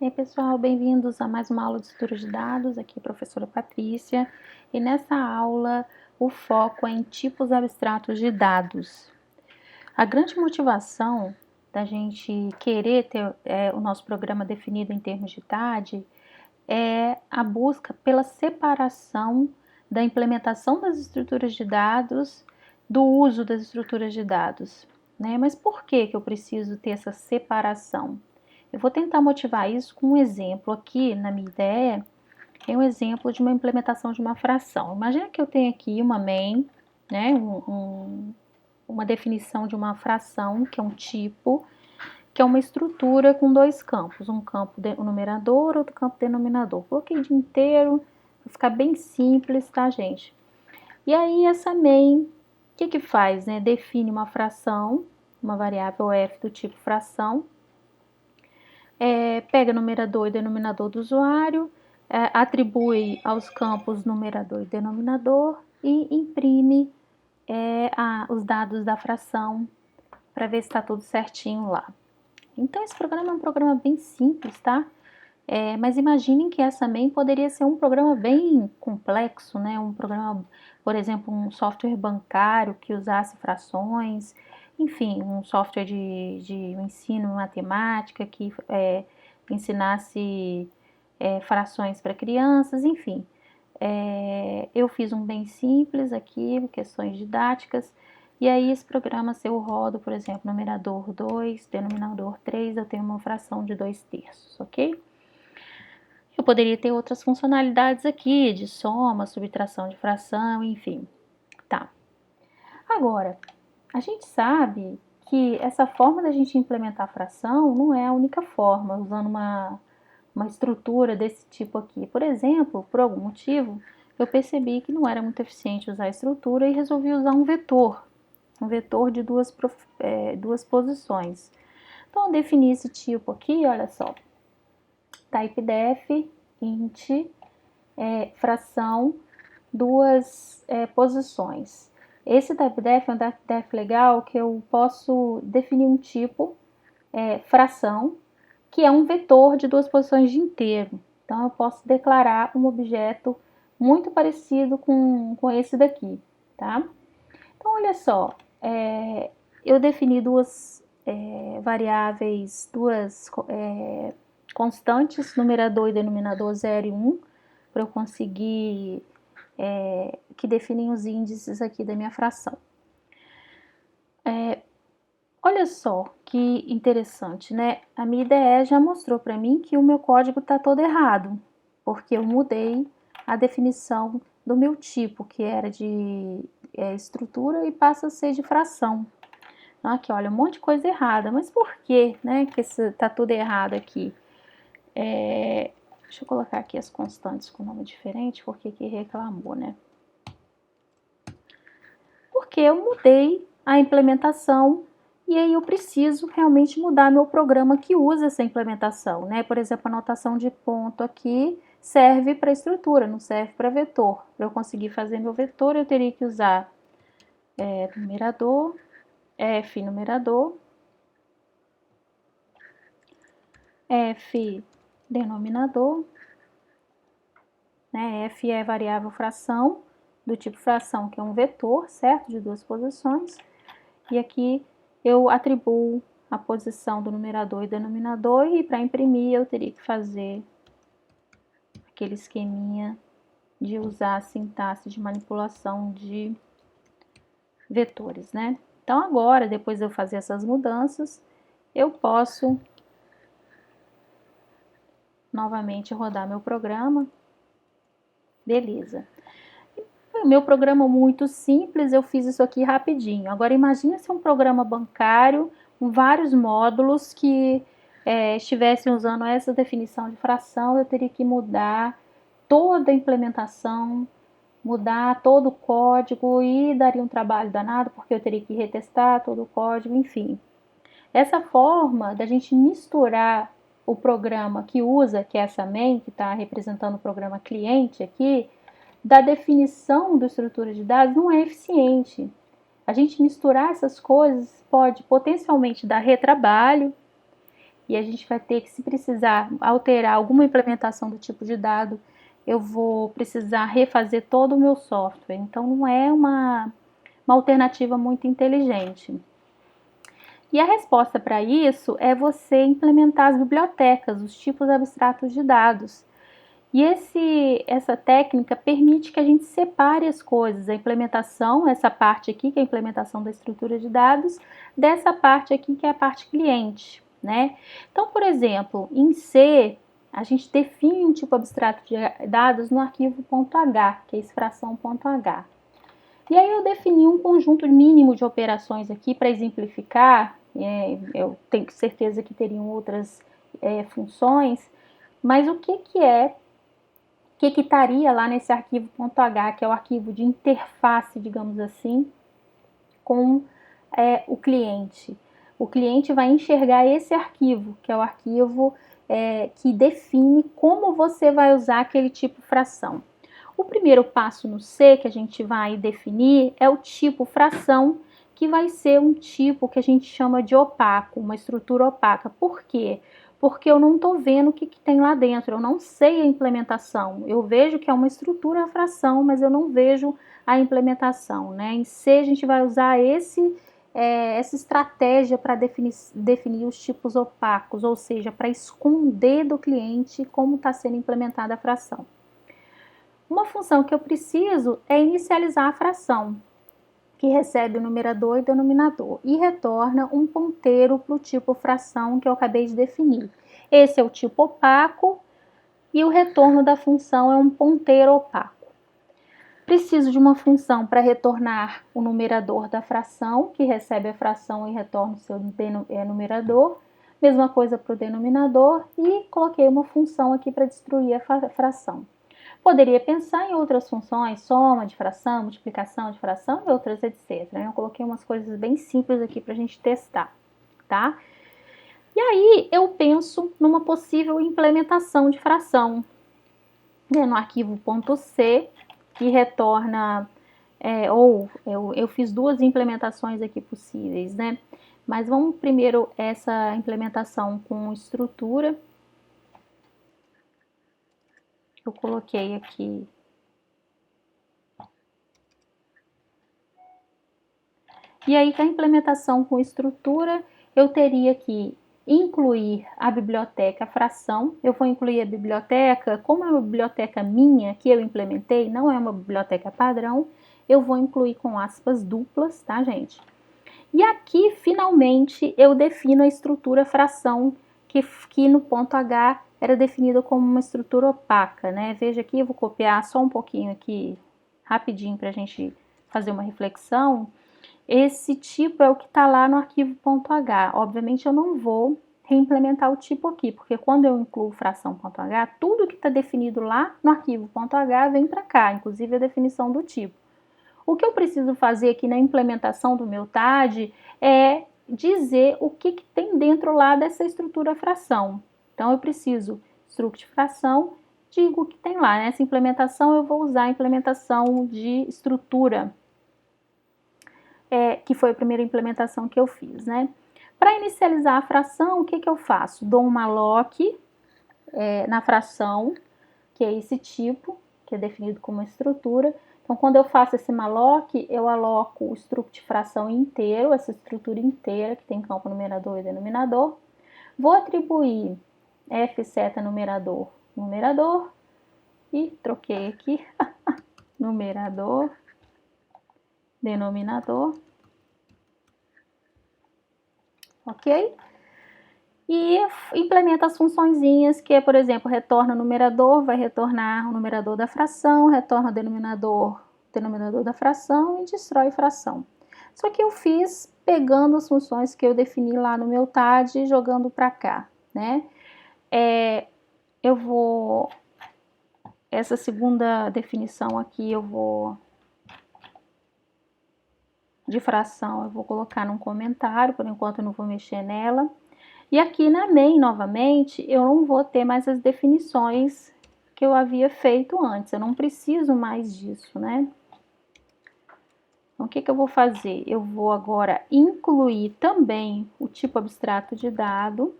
E aí, pessoal, bem-vindos a mais uma aula de estrutura de dados. Aqui é a professora Patrícia. E nessa aula, o foco é em tipos abstratos de dados. A grande motivação da gente querer ter o nosso programa definido em termos de idade é a busca pela separação da implementação das estruturas de dados do uso das estruturas de dados, né? Mas por que eu preciso ter essa separação? Eu vou tentar motivar isso com um exemplo aqui, na minha ideia, é um exemplo de uma implementação de uma fração. Imagina que eu tenho aqui uma main, né, uma definição de uma fração, que é um tipo, que é uma estrutura com dois campos, um campo numerador, outro campo denominador. Coloquei de inteiro, para ficar bem simples, tá, gente? E aí essa main, o que faz, né? Define uma fração, uma variável f do tipo fração, pega numerador e denominador do usuário, atribui aos campos numerador e denominador e imprime os dados da fração para ver se está tudo certinho lá. Então, esse programa é um programa bem simples, tá? Mas imaginem que essa main poderia ser um programa bem complexo, né? Um programa, por exemplo, um software bancário que usasse frações, enfim, um software de ensino matemática que ensinasse frações para crianças, enfim. Eu fiz um bem simples aqui, questões didáticas, e aí esse programa, se eu rodo, por exemplo, numerador 2, denominador 3, eu tenho uma fração de 2/3, ok? Eu poderia ter outras funcionalidades aqui, de soma, subtração de fração, enfim. Tá. Agora, a gente sabe que essa forma da gente implementar a fração não é a única forma, usando uma estrutura desse tipo aqui. Por exemplo, por algum motivo, eu percebi que não era muito eficiente usar a estrutura e resolvi usar um vetor de duas posições. Então, eu defini esse tipo aqui, olha só, typedef int fração duas posições. Esse typedef é um typedef legal que eu posso definir um tipo fração, que é um vetor de duas posições de inteiro. Então, eu posso declarar um objeto muito parecido com esse daqui, tá? Então, olha só, eu defini duas variáveis, duas constantes, numerador e denominador 0 e 1, para eu conseguir, que definem os índices aqui da minha fração. Olha só que interessante, né? A minha IDE já mostrou para mim que o meu código está todo errado, porque eu mudei a definição do meu tipo, que era de estrutura, e passa a ser de fração. Então, aqui, olha, um monte de coisa errada. Mas por que, né, que está tudo errado aqui? Deixa eu colocar aqui as constantes com nome diferente, porque que reclamou, né? Porque eu mudei a implementação e aí eu preciso realmente mudar meu programa que usa essa implementação, né? Por exemplo, a notação de ponto aqui serve para estrutura, não serve para vetor. Para eu conseguir fazer meu vetor, eu teria que usar numerador, f numerador, f denominador, né? F é variável fração, do tipo fração, que é um vetor, certo? De duas posições. E aqui eu atribuo a posição do numerador e denominador, e para imprimir eu teria que fazer aquele esqueminha de usar a sintaxe de manipulação de vetores, né? Então agora, depois de eu fazer essas mudanças, eu posso novamente rodar meu programa. Beleza. O meu programa muito simples, eu fiz isso aqui rapidinho. Agora imagine se um programa bancário com vários módulos que estivessem usando essa definição de fração, eu teria que mudar toda a implementação, mudar todo o código e daria um trabalho danado, porque eu teria que retestar todo o código, enfim. Essa forma da gente misturar o programa que usa, que é essa main, que está representando o programa cliente aqui, da definição da estrutura de dados não é eficiente. A gente misturar essas coisas pode potencialmente dar retrabalho e a gente vai ter que, se precisar alterar alguma implementação do tipo de dado, eu vou precisar refazer todo o meu software. Então, não é uma alternativa muito inteligente. E a resposta para isso é você implementar as bibliotecas, os tipos abstratos de dados. E essa técnica permite que a gente separe as coisas, a implementação, essa parte aqui, que é a implementação da estrutura de dados, dessa parte aqui, que é a parte cliente, né? Então, por exemplo, em C, a gente define um tipo abstrato de dados no arquivo .h, que é extração.h. E aí eu defini um conjunto mínimo de operações aqui para exemplificar, eu tenho certeza que teriam outras funções, mas o que estaria lá nesse arquivo .h, que é o arquivo de interface, digamos assim, com o cliente. O cliente vai enxergar esse arquivo, que é o arquivo que define como você vai usar aquele tipo fração. O primeiro passo no C que a gente vai definir é o tipo fração, que vai ser um tipo que a gente chama de opaco, uma estrutura opaca. Por quê? Porque eu não estou vendo o que tem lá dentro, eu não sei a implementação. Eu vejo que é uma estrutura fração, mas eu não vejo a implementação, né? Em C a gente vai usar essa estratégia para definir os tipos opacos, ou seja, para esconder do cliente como está sendo implementada a fração. Uma função que eu preciso é inicializar a fração, que recebe o numerador e denominador, e retorna um ponteiro para o tipo fração que eu acabei de definir. Esse é o tipo opaco, e o retorno da função é um ponteiro opaco. Preciso de uma função para retornar o numerador da fração, que recebe a fração e retorna o seu numerador. Mesma coisa para o denominador, e coloquei uma função aqui para destruir a fração. Poderia pensar em outras funções, soma de fração, multiplicação de fração e outras, etc. Eu coloquei umas coisas bem simples aqui para a gente testar, tá? E aí eu penso numa possível implementação de fração, né, no arquivo .c, que retorna, eu fiz duas implementações aqui possíveis, né? Mas vamos primeiro essa implementação com estrutura. Eu coloquei aqui. E aí, com a implementação com estrutura, eu teria que incluir a biblioteca fração. Eu vou incluir a biblioteca, como é uma biblioteca minha, que eu implementei, não é uma biblioteca padrão, eu vou incluir com aspas duplas, tá, gente? E aqui, finalmente, eu defino a estrutura fração, que no ponto H era definida como uma estrutura opaca, né? Veja aqui, eu vou copiar só um pouquinho aqui, rapidinho, para a gente fazer uma reflexão. Esse tipo é o que está lá no arquivo .h. Obviamente, eu não vou reimplementar o tipo aqui, porque quando eu incluo fração.h, tudo que está definido lá no arquivo .h vem para cá, inclusive a definição do tipo. O que eu preciso fazer aqui na implementação do meu TAD é dizer o que tem dentro lá dessa estrutura fração. Então, eu preciso struct fração, digo o que tem lá. Nessa implementação, eu vou usar a implementação de estrutura, que foi a primeira implementação que eu fiz, né? Para inicializar a fração, o que eu faço? Dou uma lock na fração, que é esse tipo, que é definido como estrutura. Então, quando eu faço esse malloc, eu aloco o struct fração inteiro, essa estrutura inteira, que tem campo numerador e denominador. Vou atribuir f numerador, numerador, e troquei aqui, numerador, denominador, ok? E implementa as funçõezinhas, que é, por exemplo, retorna o numerador, vai retornar o numerador da fração, retorna o denominador da fração e destrói fração. Só que eu fiz pegando as funções que eu defini lá no meu TAD e jogando para cá, né? Eu vou... Essa segunda definição aqui de fração, eu vou colocar num comentário, por enquanto eu não vou mexer nela. E aqui na main, novamente, eu não vou ter mais as definições que eu havia feito antes. Eu não preciso mais disso, né? Então, o que eu vou fazer? Eu vou agora incluir também o tipo abstrato de dado.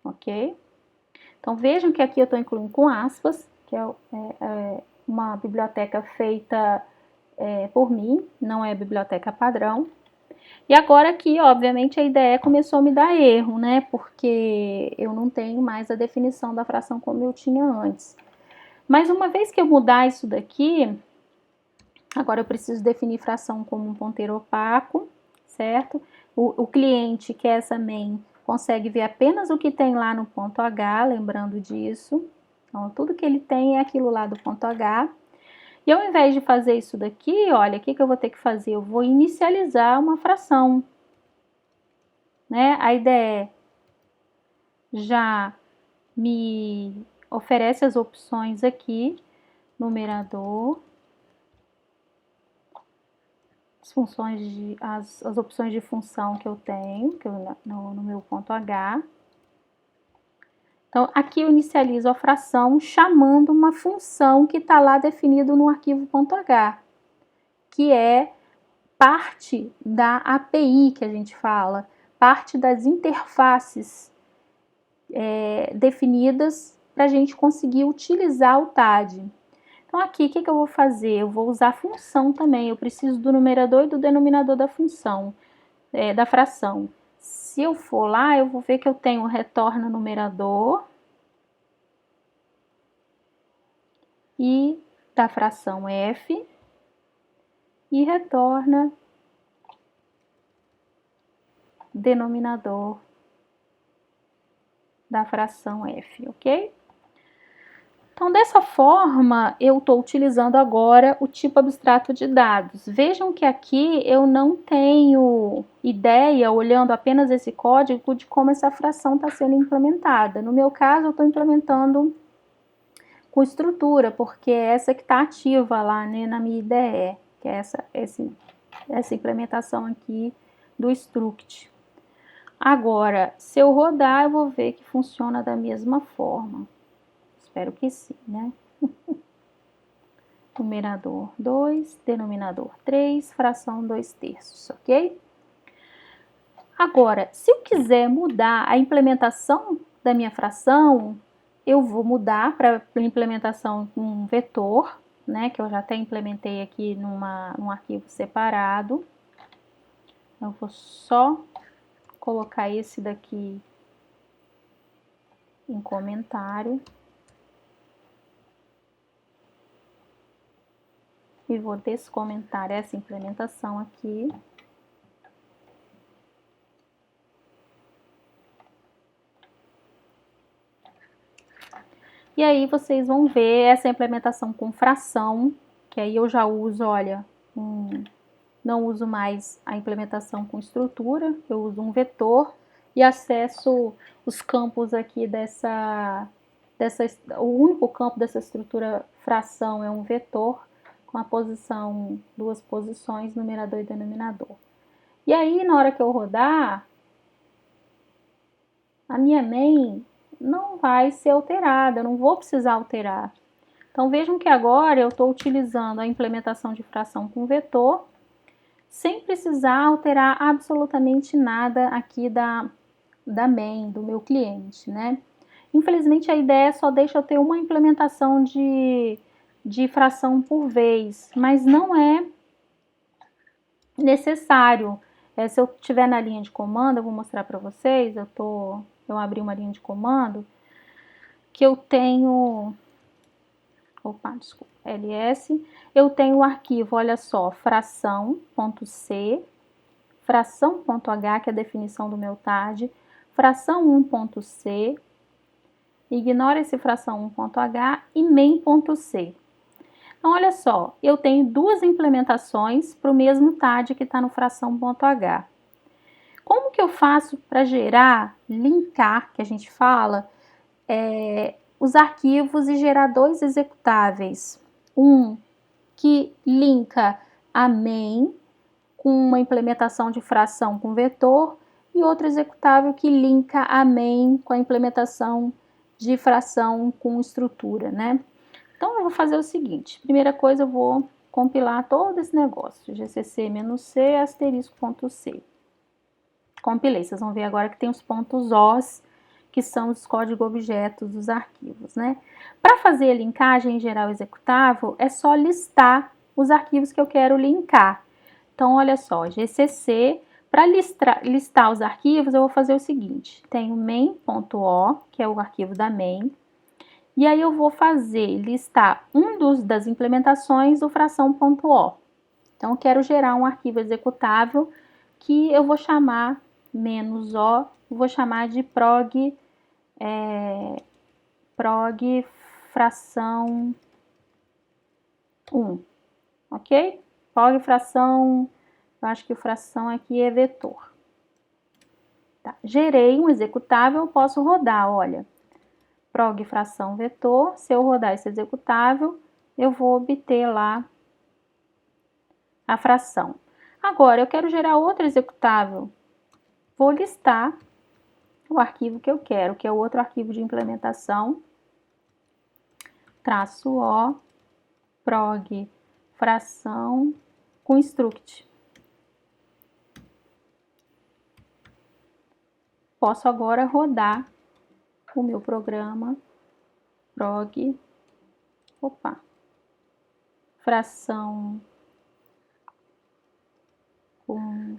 ok? Então, vejam que aqui eu estou incluindo com aspas, que é uma biblioteca feita por mim, não é biblioteca padrão. E agora aqui, obviamente, a IDE começou a me dar erro, né? Porque eu não tenho mais a definição da fração como eu tinha antes. Mas uma vez que eu mudar isso daqui, agora eu preciso definir fração como um ponteiro opaco, certo? O cliente, que é essa main, consegue ver apenas o que tem lá no ponto H, lembrando disso. Então, tudo que ele tem é aquilo lá do ponto H. E ao invés de fazer isso daqui, olha, o que eu vou ter que fazer? Eu vou inicializar uma fração, né? A IDE já me oferece as opções aqui, numerador, as opções de função que eu tenho, no meu ponto H. Então, aqui eu inicializo a fração chamando uma função que está lá definido no arquivo .h, que é parte da API que a gente fala, parte das interfaces definidas para a gente conseguir utilizar o TAD. Então, aqui, o que eu vou fazer? Eu vou usar a função também, eu preciso do numerador e do denominador da função, da fração. Se eu for lá, eu vou ver que eu tenho retorna numerador e da fração f e retorna denominador da fração f, ok? Então, dessa forma, eu estou utilizando agora o tipo abstrato de dados. Vejam que aqui eu não tenho ideia, olhando apenas esse código, de como essa fração está sendo implementada. No meu caso, eu estou implementando com estrutura, porque é essa que está ativa lá, né, na minha IDE, que é essa implementação aqui do struct. Agora, se eu rodar, eu vou ver que funciona da mesma forma. Espero que sim, né? Numerador 2, denominador 3, fração 2/3, ok? Agora, se eu quiser mudar a implementação da minha fração, eu vou mudar para implementação com um vetor, né? Que eu já até implementei aqui num arquivo separado. Eu vou só colocar esse daqui em comentário. E vou descomentar essa implementação aqui. E aí vocês vão ver essa implementação com fração, que aí eu já uso, olha, não uso mais a implementação com estrutura, eu uso um vetor e acesso os campos aqui o único campo dessa estrutura fração é um vetor com a posição, duas posições, numerador e denominador. E aí, na hora que eu rodar, a minha main não vai ser alterada, eu não vou precisar alterar. Então, vejam que agora eu estou utilizando a implementação de fração com vetor, sem precisar alterar absolutamente nada aqui da main, do meu cliente, né? Infelizmente, a ideia só deixa eu ter uma implementação de fração por vez, mas não é necessário. Se eu estiver na linha de comando, eu vou mostrar para vocês, eu abri uma linha de comando, que eu tenho, ls, eu tenho o arquivo, olha só, fração.c, fração.h, que é a definição do meu TAD, fração 1.c, ignora esse fração 1.h e main.c. Então, olha só, eu tenho duas implementações para o mesmo TAD que está no fração.h. Como que eu faço para gerar, linkar, que a gente fala, os arquivos e gerar dois executáveis? Um que linka a main com uma implementação de fração com vetor e outro executável que linka a main com a implementação de fração com estrutura, né? Então, eu vou fazer o seguinte, primeira coisa eu vou compilar todo esse negócio, gcc-c asterisco.c. Compilei, vocês vão ver agora que tem os pontos os que são os códigos objetos dos arquivos, né? Para fazer a linkagem geral executável, é só listar os arquivos que eu quero linkar. Então, olha só, GCC, para listar os arquivos, eu vou fazer o seguinte, tem o main.o, que é o arquivo da main, e aí eu vou listar das implementações do fração.o. Então, eu quero gerar um arquivo executável que eu vou chamar -o, vou chamar de prog fração 1, ok? Prog fração, eu acho que o fração aqui é vetor. Tá. Gerei um executável, eu posso rodar, olha, prog fração vetor, se eu rodar esse executável, eu vou obter lá a fração. Agora, eu quero gerar outro executável, vou listar o arquivo que eu quero, que é o outro arquivo de implementação, -o, prog fração com struct. Posso agora rodar o meu programa prog, fração com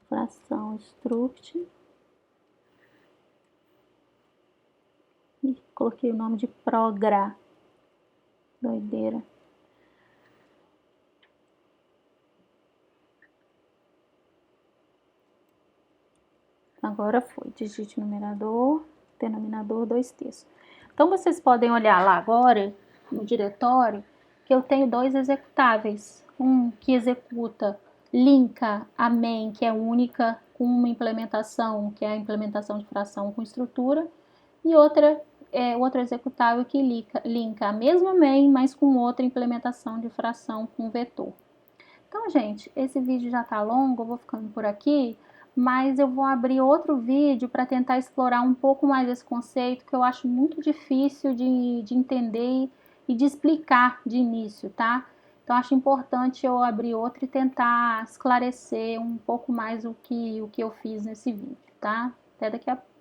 fração struct. E coloquei o nome de progra. Doideira. Agora foi, digite numerador, denominador, 2/3. Então, vocês podem olhar lá agora, no diretório, que eu tenho 2 executáveis. Um que executa, linka a main, que é única, com uma implementação, que é a implementação de fração com estrutura, e outro executável que linka a mesma main, mas com outra implementação de fração com vetor. Então, gente, esse vídeo já tá longo, eu vou ficando por aqui, mas eu vou abrir outro vídeo para tentar explorar um pouco mais esse conceito, que eu acho muito difícil de entender e de explicar de início, tá? Então, acho importante eu abrir outro e tentar esclarecer um pouco mais o que eu fiz nesse vídeo, tá? Até daqui a pouco.